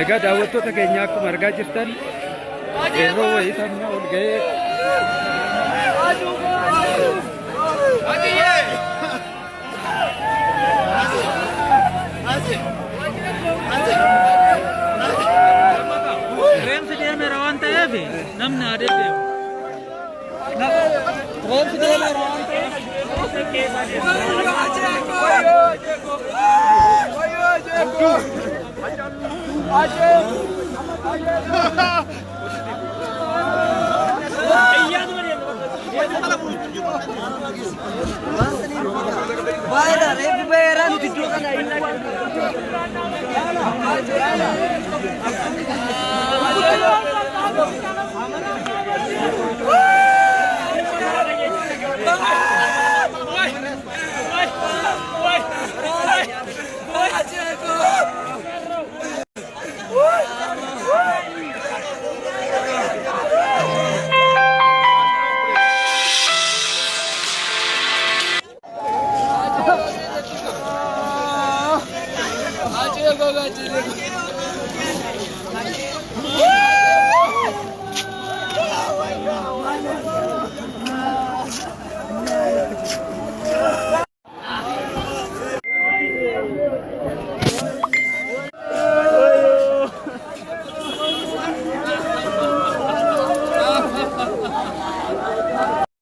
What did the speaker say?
Egaa daawwattoota keenya akkuma argaa jirtan yeroo wayii tamna ol ga'ee Rem sedih merawan teh be, namna ada be. Rem sedih merawan teh. Baik,